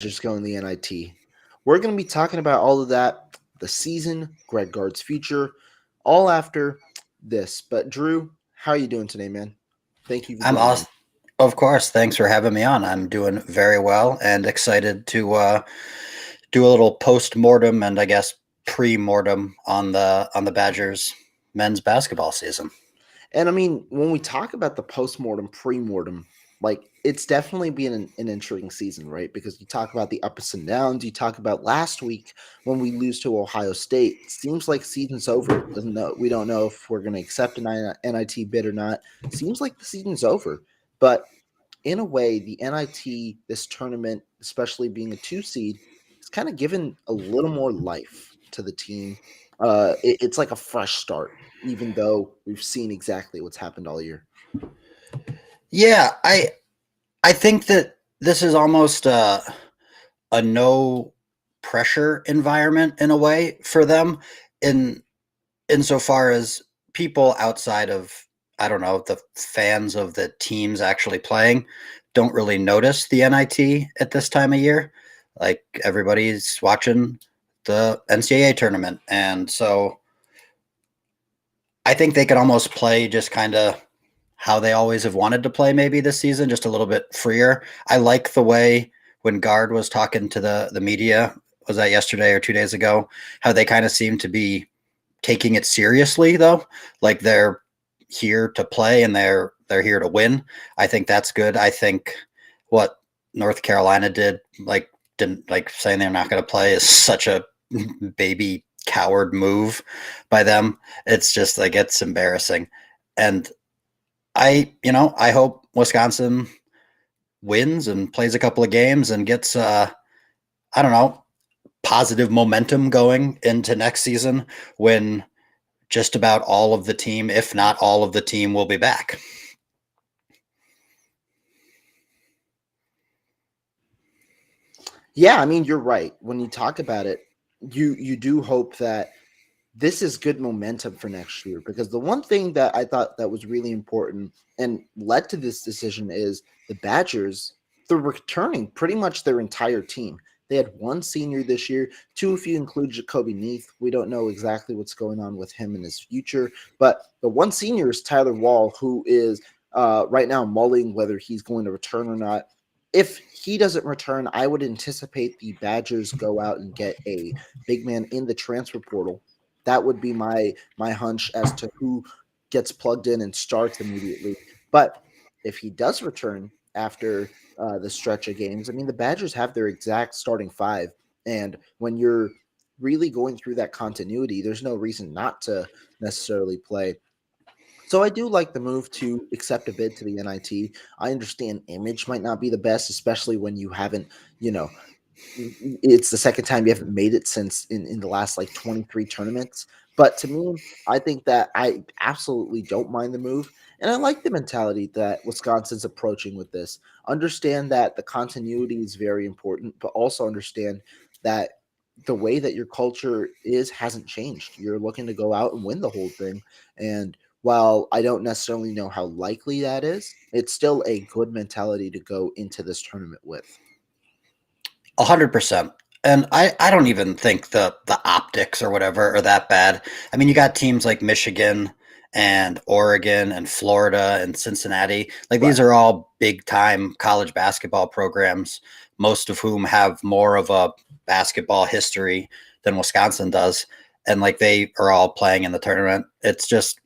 just going the NIT. We're going to be talking about all of that, the season, Gard's future, all after this. But Drew, how are you doing today, man? Thank you for I'm joining me. awesome. Of course. Thanks for having me on. I'm doing very well and excited to do a little post mortem and I guess pre mortem on the Badgers men's basketball season. And I mean, when we talk about the post-mortem, pre-mortem, like it's definitely been an intriguing season, right? Because you talk about the ups and downs. You talk about last week when we lose to Ohio State. Seems like season's over. Doesn't know. We don't know if we're going to accept an NIT bid or not. Seems like the season's over. But in a way, the NIT, this tournament, especially being a two seed, is kind of given a little more life to the team. It's like a fresh start, even though we've seen exactly what's happened all year. Yeah, I think that this is almost a no pressure environment in a way for them in insofar as people outside of I don't know the fans of the teams actually playing don't really notice the NIT at this time of year. Like everybody's watching the NCAA tournament, and so I think they could almost play just kind of how they always have wanted to play maybe this season, just a little bit freer. I like the way when Gard was talking to the media, was that yesterday or 2 days ago, how they kind of seem to be taking it seriously though. Like they're here to play and they're here to win. I think that's good. I think what North Carolina did, like didn't like saying they're not going to play is such a baby coward move by them. It's just like it's embarrassing. And I hope Wisconsin wins and plays a couple of games and gets I don't know, positive momentum going into next season when just about all of the team, if not all of the team, will be back. Yeah, I mean, you're right. When you talk about it, you do hope that this is good momentum for next year, because the one thing that I thought that was really important and led to this decision is the Badgers, they're returning pretty much their entire team. They had one senior this year, two if you include Jacoby Neath. We don't know exactly what's going on with him in his future, but the one senior is Tyler Wall, who is right now mulling whether he's going to return or not. If he doesn't return, I would anticipate the Badgers go out and get a big man in the transfer portal. That would be my hunch as to who gets plugged in and starts immediately. But if he does return after the stretch of games, I mean, the Badgers have their exact starting five, and when you're really going through that continuity, there's no reason not to necessarily play. So I do like the move to accept a bid to the NIT. I understand image might not be the best, especially when you haven't, you know, it's the second time you haven't made it since in the last like 23 tournaments. But to me, I think that I absolutely don't mind the move. And I like the mentality that Wisconsin's approaching with this. Understand that the continuity is very important, but also understand that the way that your culture is hasn't changed. You're looking to go out and win the whole thing. And while I don't necessarily know how likely that is, it's still a good mentality to go into this tournament with. 100%. And I don't even think the optics or whatever are that bad. I mean, you got teams like Michigan and Oregon and Florida and Cincinnati. Like Right. these are all big time college basketball programs, most of whom have more of a basketball history than Wisconsin does. And like they are all playing in the tournament. It's just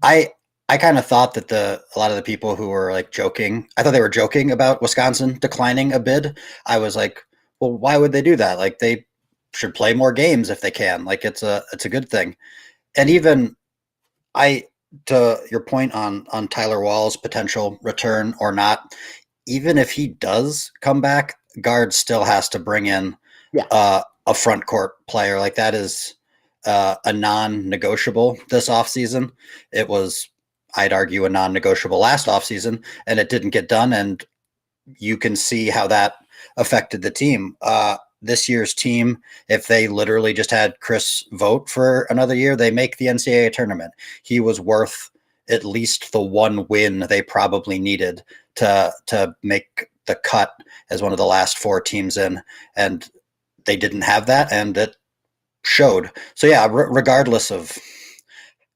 I I kind of thought that the a lot of the people who were like joking, I thought they were joking about Wisconsin declining a bid. I was like, well, why would they do that? Like they should play more games if they can. Like it's a good thing. And even I to your point on Tyler Wall's potential return or not, even if he does come back, Guard still has to bring in Yeah. a front court player. Like that is a non-negotiable this offseason. It was, I'd argue, a non-negotiable last offseason, and it didn't get done. And you can see how that affected the team. This year's team, if they literally just had Chris vote for another year, they make the NCAA tournament. He was worth at least the one win they probably needed to make the cut as one of the last 4 teams in, and they didn't have that, and it showed. So yeah, regardless of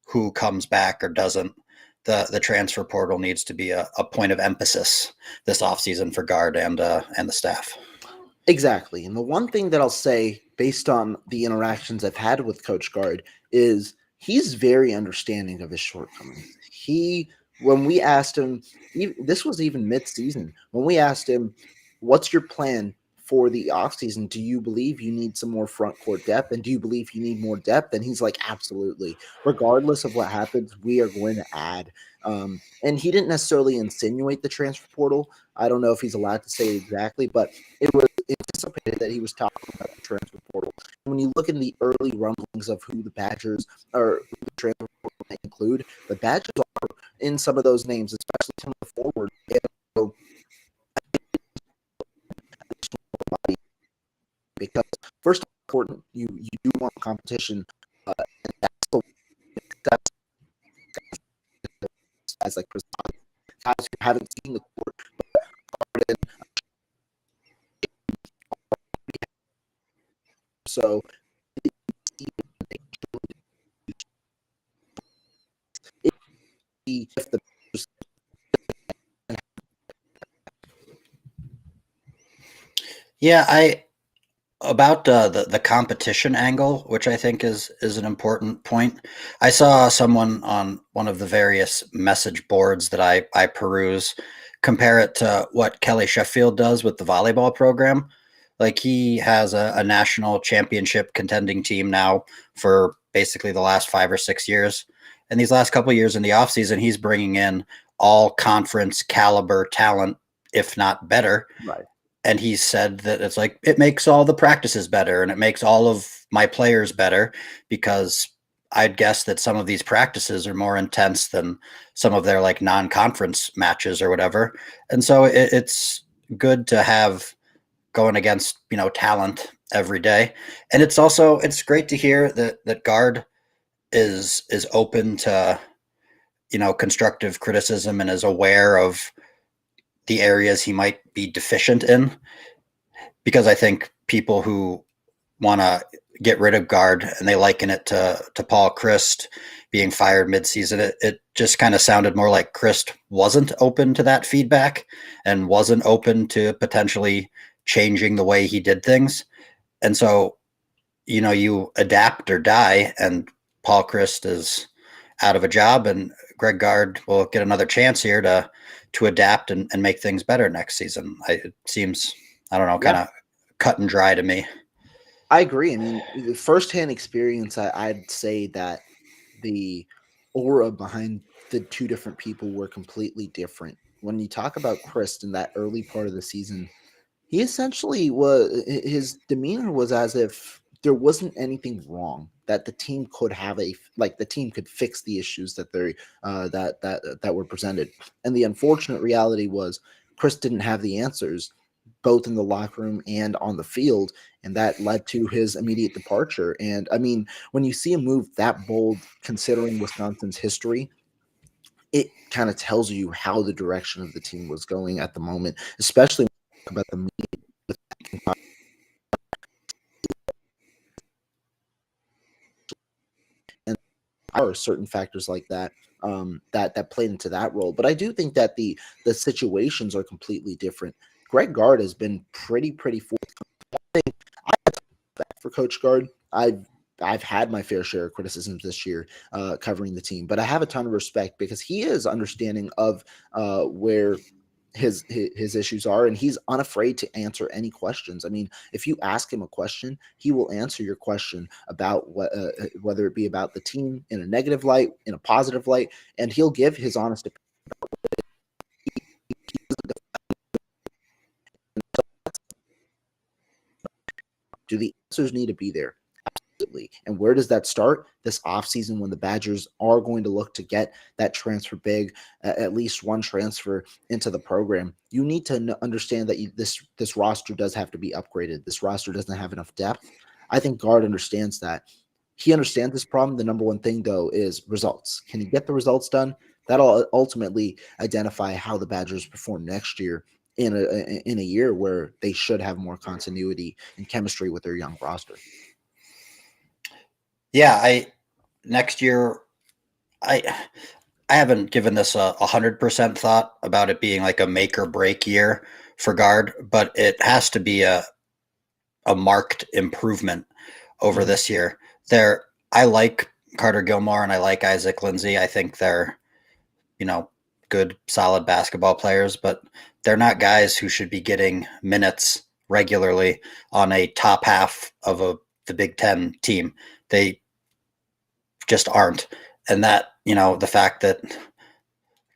who comes back or doesn't, the transfer portal needs to be a point of emphasis this offseason for Gard and the staff. Exactly. And the one thing that I'll say based on the interactions I've had with Coach Gard is he's very understanding of his shortcomings. When we asked him, this was even mid-season, when we asked him, what's your plan for the offseason? Do you believe you need some more front court depth? And do you believe you need more depth? And he's like, absolutely. Regardless of what happens, we are going to add. And he didn't necessarily insinuate the transfer portal. I don't know if he's allowed to say it exactly, but it was anticipated that he was talking about the transfer portal. When you look in the early rumblings of who the Badgers or who the transfer portal might include, the Badgers are in some of those names, especially some of the forward. So, because first important, you do want competition, and that's as like guys who haven't seen the court. So if the About the competition angle, which I think is an important point. I saw someone on one of the various message boards that I peruse compare it to what Kelly Sheffield does with the volleyball program. Like he has a national championship contending team now for basically the last 5 or 6 years. And these last couple of years in the offseason, he's bringing in all conference caliber talent, if not better. right. And he said that it's like it makes all the practices better and it makes all of my players better, because I'd guess that some of these practices are more intense than some of their like non-conference matches or whatever. And so it's good to have going against, talent every day. And it's great to hear that Gard is open to, constructive criticism and is aware of the areas he might be deficient in, because I think people who want to get rid of Gard and they liken it to Paul Christ being fired midseason, it just kind of sounded more like Christ wasn't open to that feedback and wasn't open to potentially changing the way he did things. And so, you adapt or die, and Paul Christ is out of a job, and Greg Gard will get another chance here to adapt and make things better next season. It seems, I don't know, kind of cut and dry to me. I agree. I mean, the firsthand experience, I'd say that the aura behind the two different people were completely different. When you talk about Chris in that early part of the season, he essentially his demeanor was as if there wasn't anything wrong, that the team could have the team could fix the issues that they that were presented. And the unfortunate reality was Chris didn't have the answers, both in the locker room and on the field, and that led to his immediate departure. And I mean, when you see a move that bold, considering Wisconsin's history, it kind of tells you how the direction of the team was going at the moment, especially when you talk about the media. And there are certain factors like that that played into that role. But I do think that the situations are completely different. Greg Gard has been pretty forthcoming. I have respect for Coach Gard. I've had my fair share of criticisms this year covering the team, but I have a ton of respect because he is understanding of where his issues are, and he's unafraid to answer any questions. I mean, if you ask him a question, he will answer your question about whether it be about the team in a negative light, in a positive light, and he'll give his honest opinion. Do the answers need to be there? Absolutely. And where does that start? This offseason, when the Badgers are going to look to get that transfer big, at least one transfer into the program. You need to understand that this roster does have to be upgraded. This roster doesn't have enough depth. I think Gard understands that. He understands this problem. The number one thing, though, is results. Can he get the results done? That'll ultimately identify how the Badgers perform next year. in a year where they should have more continuity and chemistry with their young roster. Yeah, next year I haven't given this 100% thought about it being like a make or break year for Gard, but it has to be a marked improvement over this year. I like Carter Gilmore and I like Isaac Lindsay. I think they're, good, solid basketball players, but they're not guys who should be getting minutes regularly on a top half of the Big Ten team. They just aren't. And that, the fact that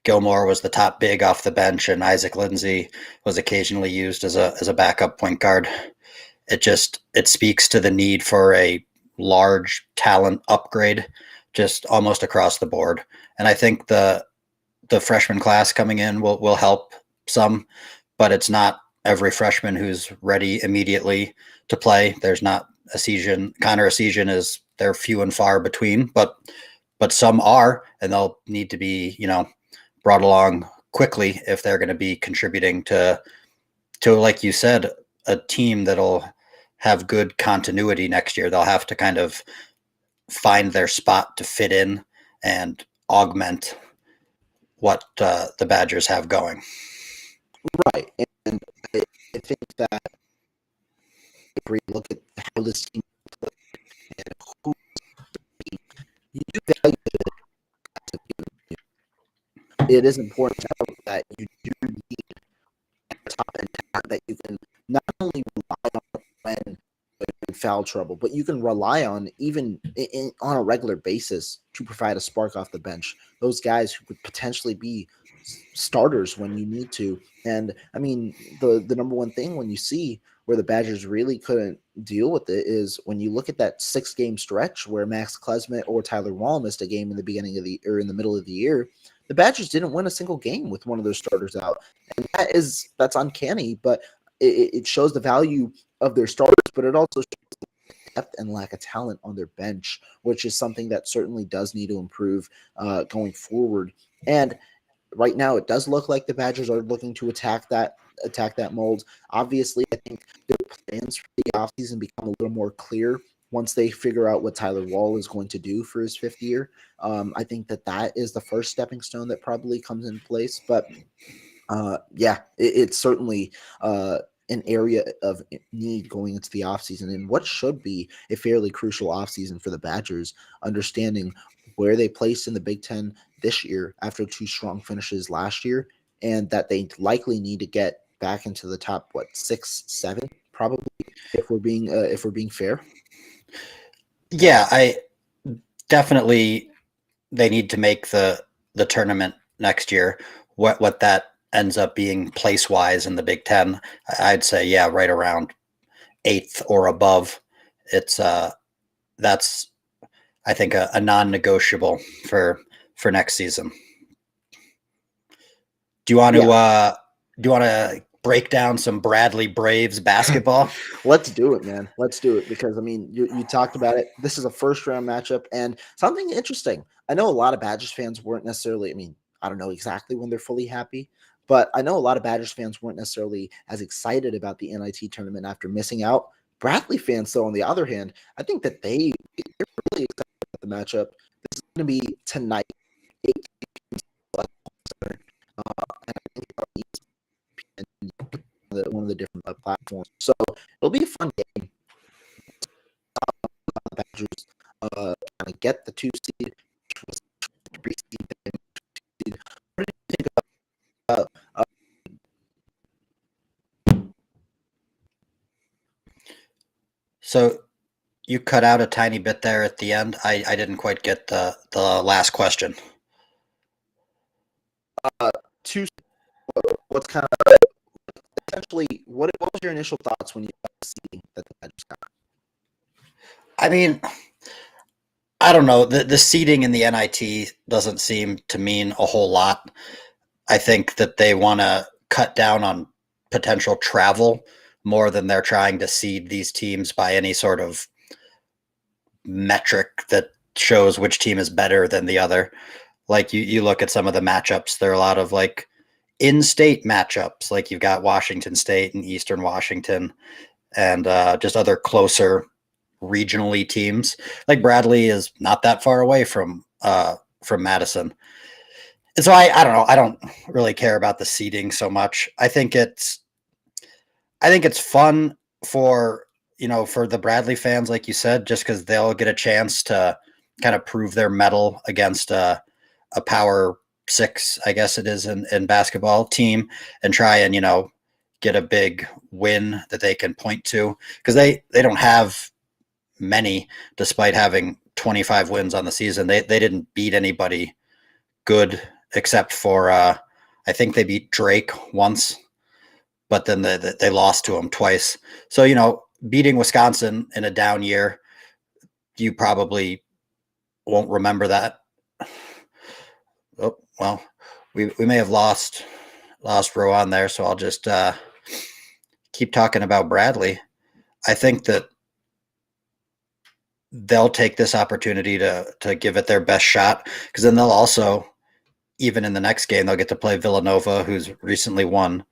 Gilmore was the top big off the bench and Isaac Lindsay was occasionally used as a backup point guard, it speaks to the need for a large talent upgrade just almost across the board. And I think the freshman class coming in will help some, but it's not every freshman who's ready immediately to play. There's not Connor Essien they're few and far between, but some are, and they'll need to be, brought along quickly if they're going to be contributing to, like you said, a team that'll have good continuity next year. They'll have to kind of find their spot to fit in and augment what the Badgers have going. Right. And I think that if we look at how this team plays and who you do value it is important to note that you do need a top end talent that you can not only rely on when in foul trouble, but you can rely on even on a regular basis to provide a spark off the bench. Those guys who could potentially be starters when you need to. And I mean, the number one thing when you see where the Badgers really couldn't deal with it is when you look at that 6-game stretch where Max Klesmit or Tyler Wall missed a game in the beginning of in the middle of the year. The Badgers didn't win a single game with one of their starters out, and that's uncanny. But it shows the value of their starters, but it also shows the depth and lack of talent on their bench, which is something that certainly does need to improve going forward. And right now, it does look like the Badgers are looking to attack that mold. Obviously, I think their plans for the offseason become a little more clear once they figure out what Tyler Wall is going to do for his 5th year. I think that is the first stepping stone that probably comes in place. But it's certainly an area of need going into the offseason and what should be a fairly crucial offseason for the Badgers, understanding where they placed in the Big Ten this year after 2 strong finishes last year, and that they likely need to get back into the top 6, 7 probably if we're being fair. Yeah, I definitely they need to make the tournament next year. What that ends up being place wise in the Big Ten, I'd say right around 8th or above. It's that's I think a non-negotiable for next season. Do you want to break down some Bradley Braves basketball? Let's do it, man. Let's do it because, I mean, you talked about it. This is a first-round matchup and something interesting. I know a lot of Badgers fans weren't necessarily, I mean, I don't know exactly when they're fully happy, but I know a lot of Badgers fans weren't necessarily as excited about the NIT tournament after missing out. Bradley fans, though, on the other hand, I think that they're really excited about the matchup. This is going to be tonight, 8 p.m. And I think one of the different platforms. So it'll be a fun game. The Badgers kind of get the 2 seed. What do you think about? So you cut out a tiny bit there at the end. I didn't quite get the last question. What's kind of essentially what was your initial thoughts when you see that the Badgers got? I mean, I don't know. The seeding in the NIT doesn't seem to mean a whole lot. I think that they want to cut down on potential travel more than they're trying to seed these teams by any sort of metric that shows which team is better than the other. Like you look at some of the matchups, there are a lot of like in-state matchups, like you've got Washington State and Eastern Washington, and just other closer regionally teams. Like Bradley is not that far away from Madison. And so I don't know. I don't really care about the seeding so much. I think it's fun for for the Bradley fans, like you said, just because they'll get a chance to kind of prove their mettle against a power six, I guess it is in basketball team, and try and get a big win that they can point to, because they don't have many, despite having 25 wins on the season. They didn't beat anybody good except for I think they beat Drake once, but then they lost to him twice. So beating Wisconsin in a down year, you probably won't remember that. Oh well, we may have lost Rohan there, so I'll just keep talking about Bradley. I think that they'll take this opportunity to give it their best shot, because then they'll also, even in the next game, they'll get to play Villanova, who's recently won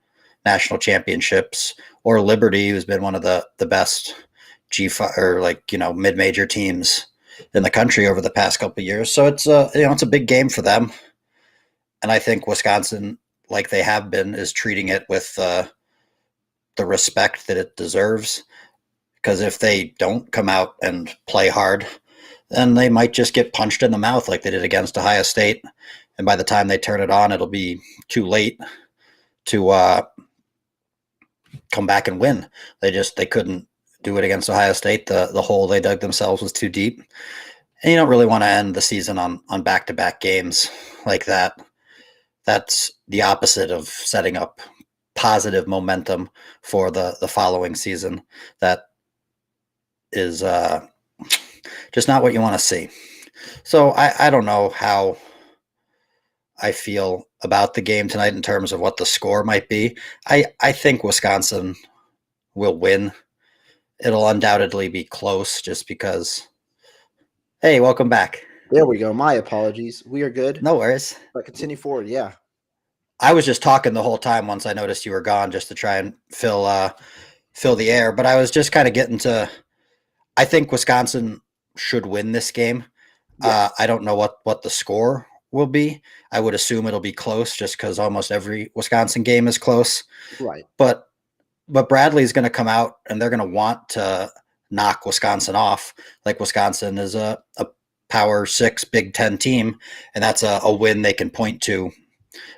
national championships, or Liberty, who's been one of the best G5 or mid-major teams in the country over the past couple of years. So it's it's a big game for them, and I think Wisconsin, like they have been, is treating it with the respect that it deserves. Because if they don't come out and play hard, then they might just get punched in the mouth like they did against Ohio State. And by the time they turn it on, it'll be too late to come back and win. They couldn't do it against Ohio State. The hole they dug themselves was too deep. And you don't really want to end the season on back-to-back games like that. That's the opposite of setting up positive momentum for the following season. That is just not what you want to see. So I don't know how I feel about the game tonight in terms of what the score might be. I think Wisconsin will win. It'll undoubtedly be close, just because. Hey, welcome back. There we go. My apologies. We are good. No worries. But continue forward. Yeah. I was just talking the whole time once I noticed you were gone, just to try and fill the air. But I was just kind of getting to. I think Wisconsin should win this game. Yes. I don't know what the score will be. I would assume it'll be close, just because almost every Wisconsin game is close. Right. But Bradley's going to come out and they're going to want to knock Wisconsin off. Like, Wisconsin is a Power 6 Big Ten team, and that's a win they can point to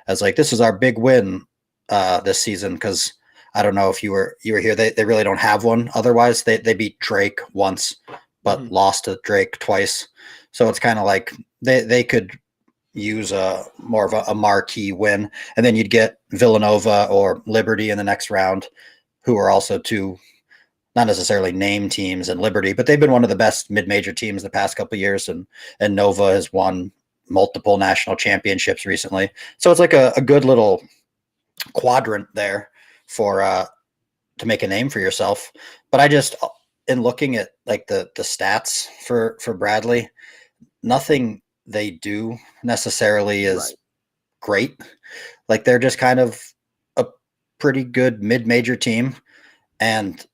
as like, this is our big win this season. Because I don't know if you were here. They really don't have one. Otherwise, they beat Drake once, but lost to Drake twice. So it's kind of like they could use more of a marquee win, and then you'd get Villanova or Liberty in the next round, who are also two not necessarily name teams in Liberty, but they've been one of the best mid-major teams the past couple of years, and Nova has won multiple national championships recently. So it's like a good little quadrant there for to make a name for yourself. But I just, in looking at like the stats for Bradley, nothing they do necessarily is great. Like, they're just kind of a pretty good mid-major team, and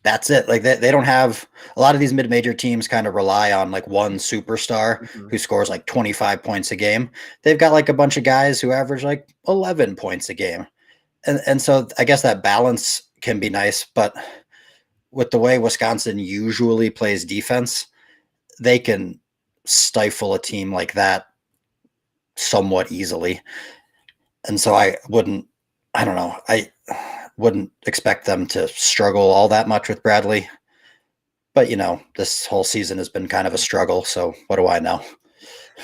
that's it. Like, they don't have a lot of these mid-major teams kind of rely on like one superstar who scores like 25 points a game. They've got like a bunch of guys who average like 11 points a game. And so I guess that balance can be nice, but with the way Wisconsin usually plays defense, they can stifle a team like that somewhat easily. And so I wouldn't expect them to struggle all that much with Bradley. But, this whole season has been kind of a struggle, so what do I know?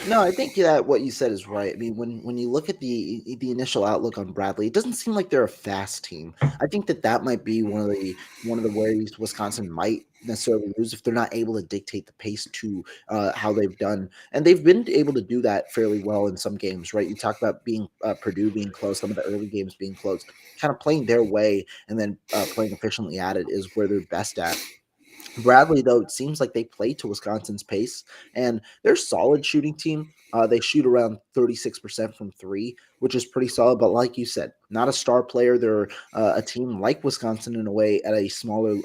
No, I think that what you said is right. I mean, when you look at the initial outlook on Bradley, it doesn't seem like they're a fast team. I think that might be one of the ways Wisconsin might necessarily lose if they're not able to dictate the pace to how they've done, and they've been able to do that fairly well in some games, right? You talk about being Purdue being close, some of the early games being close, kind of playing their way, and then playing efficiently at it is where they're best at. Bradley, though, it seems like they play to Wisconsin's pace, and they're a solid shooting team. They shoot around 36% from three, which is pretty solid. But like you said, not a star player. They're a team like Wisconsin in a way at a smaller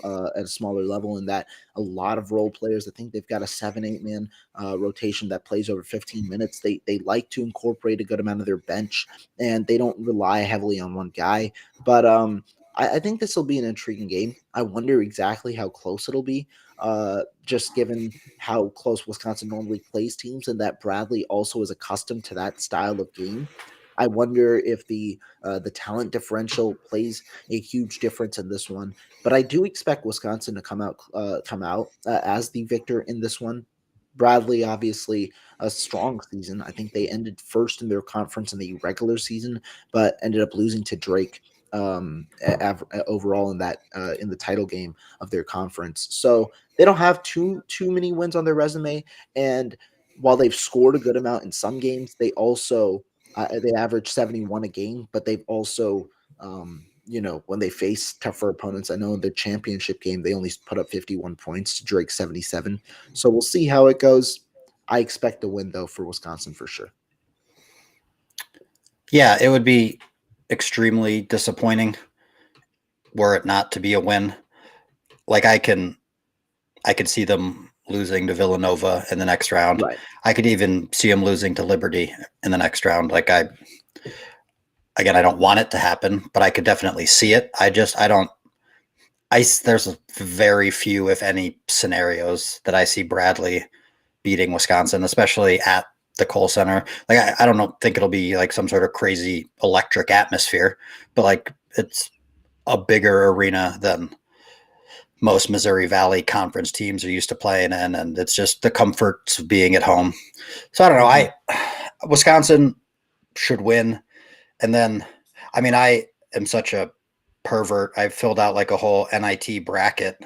level. In that a lot of role players. I think they've got a 7-8 man rotation that plays over 15 minutes. They like to incorporate a good amount of their bench, and they don't rely heavily on one guy. But I think this will be an intriguing game. I wonder exactly how close it'll be, just given how close Wisconsin normally plays teams, and that Bradley also is accustomed to that style of game. I wonder if the talent differential plays a huge difference in this one, but I do expect Wisconsin to come out as the victor in this one. Bradley, obviously, a strong season. I think they ended first in their conference in the regular season, but ended up losing to Drake overall in the title game of their conference. So they don't have too many wins on their resume, and while they've scored a good amount in some games, they average 71 a game, but they've also when they face tougher opponents, I know in the championship game they only put up 51 points to Drake 77. So we'll see how it goes. I expect a win though for Wisconsin for sure. Yeah, it would be extremely disappointing were it not to be a win. Like I could see them losing to Villanova in the next round. Right. I could even see them losing to Liberty in the next round. I don't want it to happen, but I could definitely see it. There's very few, if any, scenarios that I see Bradley beating Wisconsin, especially at the Kohl Center. Like I don't think it'll be like some sort of crazy electric atmosphere, but like it's a bigger arena than most Missouri Valley Conference teams are used to playing in, and it's just the comforts of being at home. So I don't know. Wisconsin should win, and then I am such a pervert. I filled out like a whole NIT bracket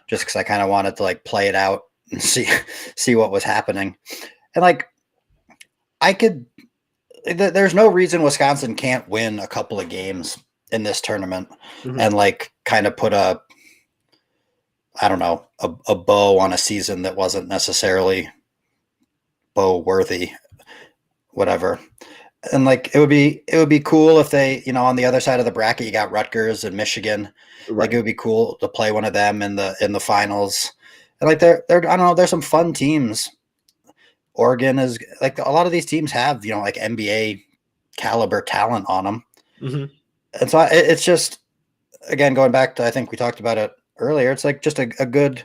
just because I kind of wanted to like play it out and see what was happening, and like there's no reason Wisconsin can't win a couple of games in this tournament and like kind of put a bow on a season that wasn't necessarily bow worthy, whatever. And like it would be cool if they, on the other side of the bracket, you got Rutgers and Michigan. Right. Like it would be cool to play one of them in the finals. And like they're I don't know, there's some fun teams. Oregon is like a lot of these teams have, like NBA caliber talent on them. And so it's just, again, going back to, I think we talked about it earlier, it's like just a good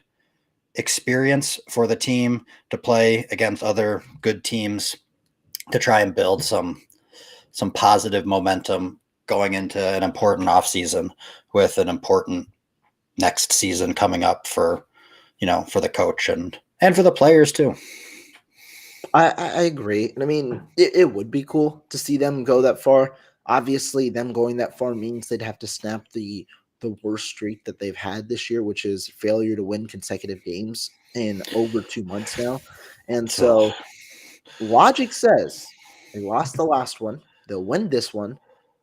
experience for the team to play against other good teams to try and build some positive momentum going into an important offseason with an important next season coming up for the coach and for the players too. I agree. And I mean, it would be cool to see them go that far. Obviously, them going that far means they'd have to snap the worst streak that they've had this year, which is failure to win consecutive games in over 2 months now. And so logic says they lost the last one, they'll win this one,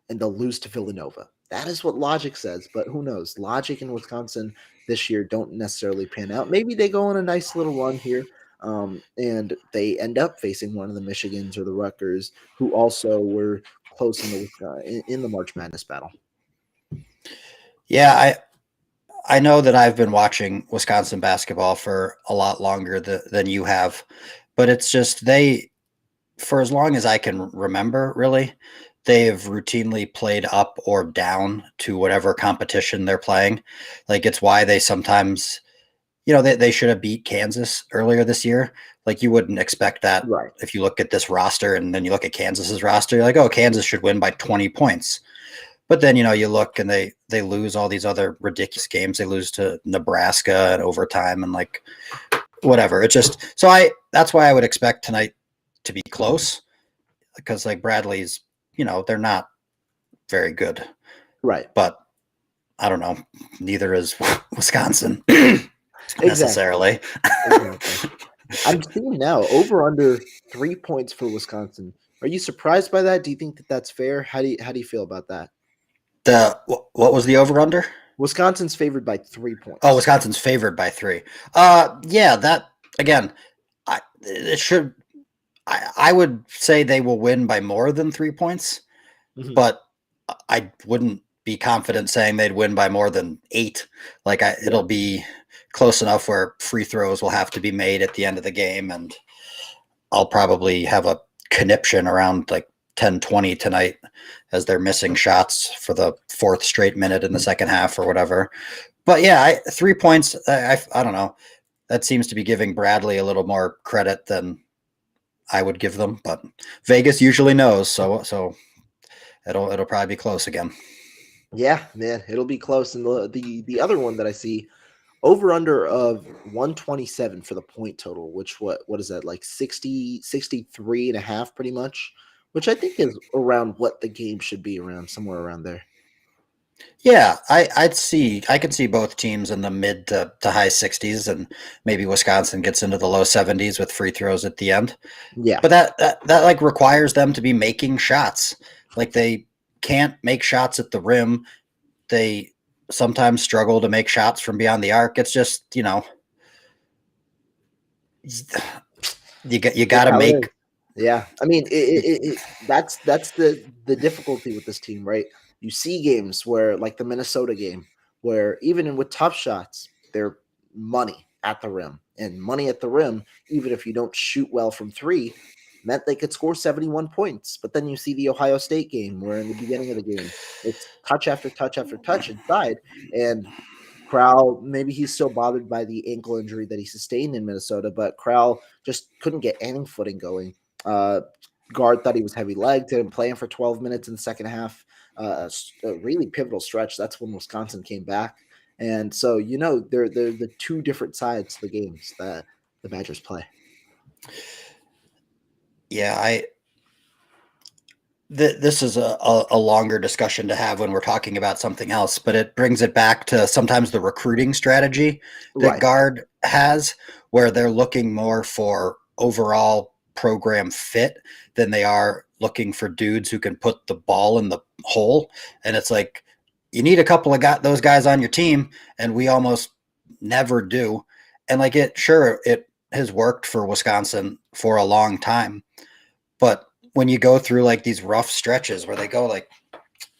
and they'll lose to Villanova. That is what logic says, but who knows? Logic in Wisconsin this year don't necessarily pan out. Maybe they go on a nice little run here, and they end up facing one of the Michigans or the Rutgers, who also were close in the March Madness battle. Yeah, I know that I've been watching Wisconsin basketball for a lot longer than you have, but it's just for as long as I can remember, really, they have routinely played up or down to whatever competition they're playing. Like it's why they sometimes, they should have beat Kansas earlier this year. Like you wouldn't expect that. Right. If you look at this roster and then you look at Kansas's roster, you're like, oh, Kansas should win by 20 points. But then, you look and they lose all these other ridiculous games. They lose to Nebraska in overtime and like whatever. It's just, that's why I would expect tonight to be close, because like Bradley's, they're not very good. Right. But I don't know. Neither is Wisconsin necessarily. Exactly. I'm seeing now over under 3 points for Wisconsin. Are you surprised by that? Do you think that that's fair? How do you feel about that? What was the over under? Wisconsin's favored by 3 points. Oh, Wisconsin's favored by 3. Yeah, that again, it should. I would say they will win by more than 3 points, but I wouldn't be confident saying they'd win by more than 8. It'll be close enough where free throws will have to be made at the end of the game, and I'll probably have a conniption around like 10-20 tonight as they're missing shots for the 4th straight minute in the second half or whatever. But yeah, 3 points, I don't know. That seems to be giving Bradley a little more credit than I would give them, but Vegas usually knows, so it'll probably be close again. Yeah, man, it'll be close. And the other one that I see, over under of 127 for the point total, which what is that, like 63 and a half pretty much, which I think is around what the game should be, around somewhere around there. Yeah, I can see both teams in the mid to high 60s, and maybe Wisconsin gets into the low 70s with free throws at the end. Yeah. But that like requires them to be making shots. Like, they can't make shots at the rim. They sometimes struggle to make shots from beyond the arc. It's just, you got to make. Yeah, I mean, that's the difficulty with this team, right? You see games where, like the Minnesota game, where even with tough shots, they're money at the rim, and money at the rim, even if you don't shoot well from 3, meant they could score 71 points. But then you see the Ohio State game, where in the beginning of the game, it's touch after touch after touch inside, and Crowell, maybe he's still bothered by the ankle injury that he sustained in Minnesota, but Crowell just couldn't get any footing going. Gard thought he was heavy legged, didn't play him for 12 minutes in the second half. A really pivotal stretch. That's when Wisconsin came back. And so, they're the 2 different sides of the games that the Badgers play. Yeah, this is a longer discussion to have when we're talking about something else, but it brings it back to sometimes the recruiting strategy that Gard has, where they're looking more for overall program fit than they are looking for dudes who can put the ball in the hole. And it's like, you need a couple of those guys on your team, and we almost never do. And like, it has worked for Wisconsin for a long time, but when you go through like these rough stretches where they go like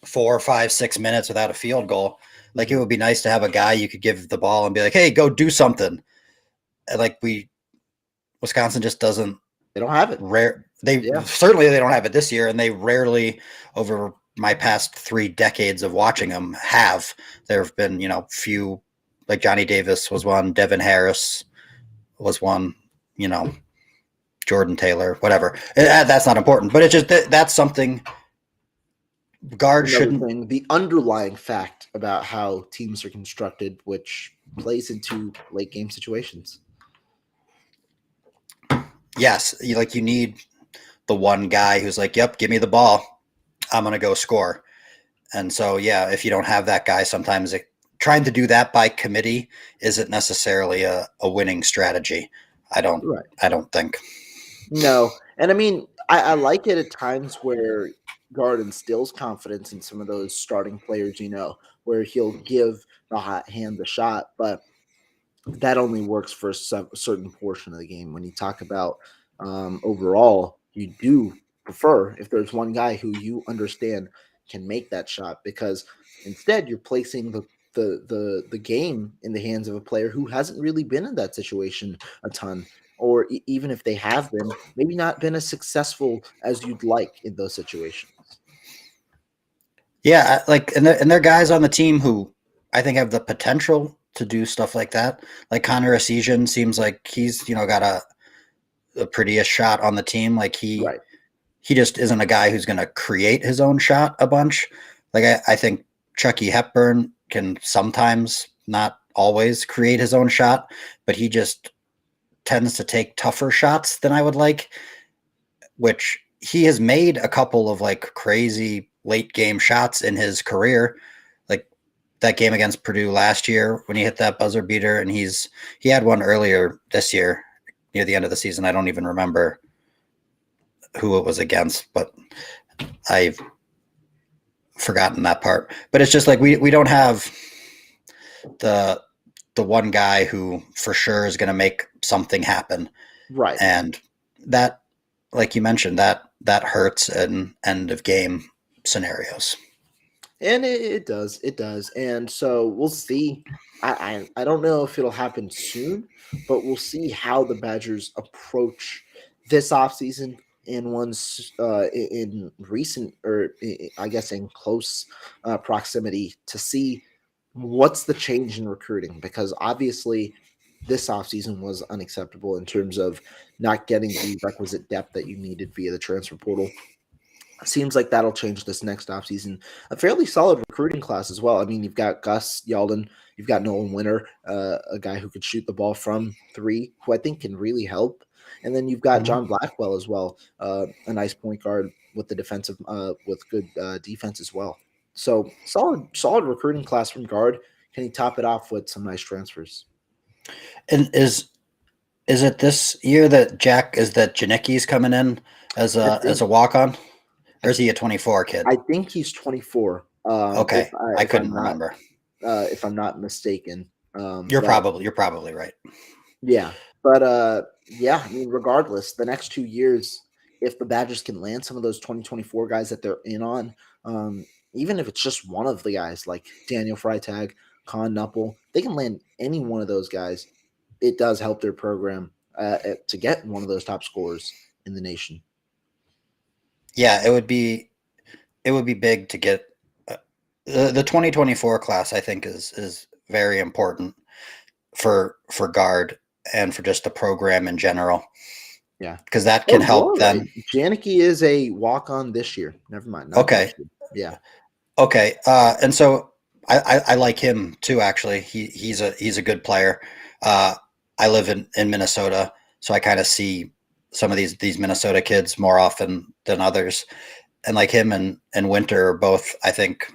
4, 5, 6 minutes without a field goal, like, it would be nice to have a guy you could give the ball and be like, hey, go do something. And like, Wisconsin just doesn't. They don't have it. Certainly they don't have it this year, and they rarely, over my past 3 decades of watching them, have. There have been, few, like Johnny Davis was one, Devin Harris was one, Jordan Taylor, whatever. That's not important, but it's just that's something Gard shouldn't. The underlying fact about how teams are constructed, which plays into late game situations. Yes, you need the one guy who's like, yep, give me the ball, I'm going to go score. And so, yeah, if you don't have that guy, sometimes trying to do that by committee isn't necessarily a winning strategy. I don't think. No. And I mean, I like it at times where Gard instills confidence in some of those starting players, where he'll give the hot hand the shot, but that only works for a certain portion of the game. When you talk about overall, you do prefer if there's one guy who you understand can make that shot, because instead you're placing the game in the hands of a player who hasn't really been in that situation a ton, or even if they have been, maybe not been as successful as you'd like in those situations. Yeah, and there are guys on the team who I think have the potential to do stuff like that. Like Connor Essegian seems like he's got a prettiest shot on the team. Like he just isn't a guy who's going to create his own shot a bunch. Like I think Chucky Hepburn can sometimes, not always, create his own shot, but he just tends to take tougher shots than I would like, which he has made a couple of like crazy late game shots in his career. Like that game against Purdue last year when he hit that buzzer beater, and he had one earlier this year near the end of the season. I don't even remember who it was against, but I've forgotten that part. But it's just like we don't have the one guy who for sure is going to make something happen. Right. And that, like you mentioned, that hurts in end of game scenarios. And it does. It does. And so we'll see. I don't know if it'll happen soon, but we'll see how the Badgers approach this offseason in one's in recent, or I guess in close proximity, to see what's the change in recruiting, because obviously this offseason was unacceptable in terms of not getting the requisite depth that you needed via the transfer portal. Seems like that'll change this next offseason. A fairly solid recruiting class as well. I mean, you've got Gus Yalden, you've got Nolan Winter, a guy who could shoot the ball from three, who I think can really help. And then you've got John Blackwell as well, a nice point guard with the defensive, with good defense as well. So solid recruiting class from Gard. Can he top it off with some nice transfers? And is it this year that Janicki's coming in as a walk on? Or is he a 24 kid? I think he's 24. Okay, I couldn't remember. If I'm not mistaken. You're probably right. Yeah, but yeah, I mean, regardless, the next 2 years, if the Badgers can land some of those 2024 guys that they're in on, even if it's just one of the guys like Daniel Freitag, Con Knuppel, they can land any one of those guys. It does help their program to get one of those top scorers in the nation. Yeah, it would be big to get the 2024 class. I think is very important for Gard and for just the program in general. Yeah, because that can help them. Right. Janicki is a walk-on this year. Never mind. Okay. Yeah. Okay. And so I like him too. Actually, he's a good player. I live in Minnesota, so I kind of see some of these Minnesota kids more often than others. And like him and Winter are both, I think,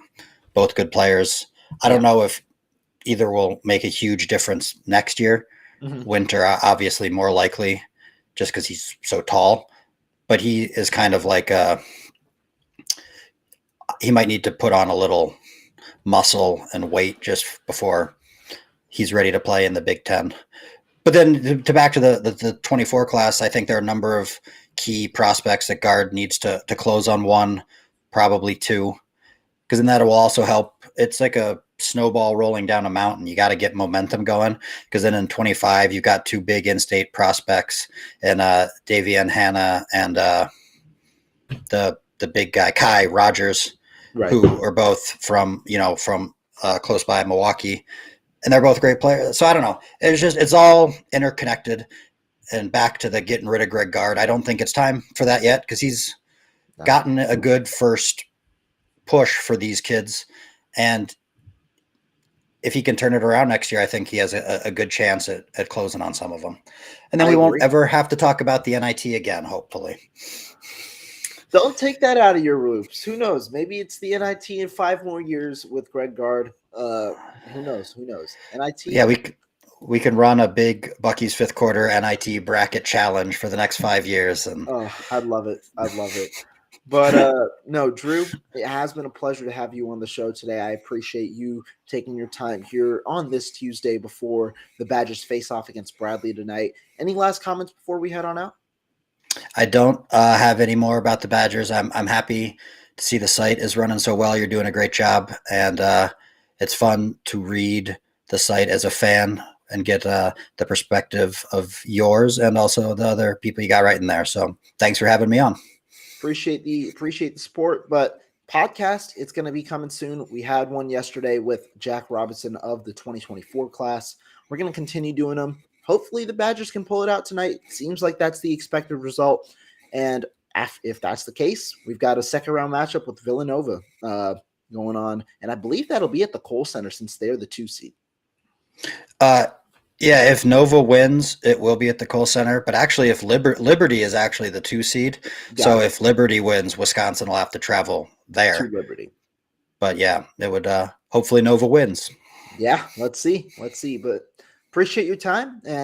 both good players. I don't know if either will make a huge difference next year. Mm-hmm. Winter, obviously, more likely just because he's so tall. But he is kind of like he might need to put on a little muscle and weight just before he's ready to play in the Big Ten. But then to back to the 24 class, I think there are a number of key prospects that Gard needs to close on, one, probably two, because then that will also help. It's like a snowball rolling down a mountain. You got to get momentum going, because then in 25, you've got two big in-state prospects, and Davian Hanna and the big guy, Kai Rogers, right, who are both from close by Milwaukee. And they're both great players. So I don't know. It's all interconnected. And back to the getting rid of Greg Gard, I don't think it's time for that yet, because he's gotten a good first push for these kids. And if he can turn it around next year, I think he has a good chance at closing on some of them. And then we won't ever have to talk about the NIT again, hopefully. Don't take that out of your loops. Who knows? Maybe it's the NIT in 5 more years with Greg Gard. Who knows? NIT. Yeah, we can run a big Bucky's fifth quarter NIT bracket challenge for the next 5 years. And I'd love it. But no, Drew, it has been a pleasure to have you on the show today. I appreciate you taking your time here on this Tuesday before the Badgers face off against Bradley tonight. Any last comments before we head on out? I don't have any more about the Badgers. I'm happy to see the site is running so well. You're doing a great job, and it's fun to read the site as a fan and get the perspective of yours and also the other people you got right in there. So thanks for having me on. Appreciate the support, but podcast, it's going to be coming soon. We had one yesterday with Jack Robinson of the 2024 class. We're going to continue doing them. Hopefully the Badgers can pull it out tonight. Seems like that's the expected result. And if that's the case, we've got a second round matchup with Villanova going on. And I believe that'll be at the Kohl Center since they're the 2 seed. Yeah, if Nova wins, it will be at the Kohl Center. But actually, if Liberty is actually the 2 seed, if Liberty wins, Wisconsin will have to travel there. To Liberty. But yeah, it would hopefully Nova wins. Yeah, let's see. But appreciate your time. And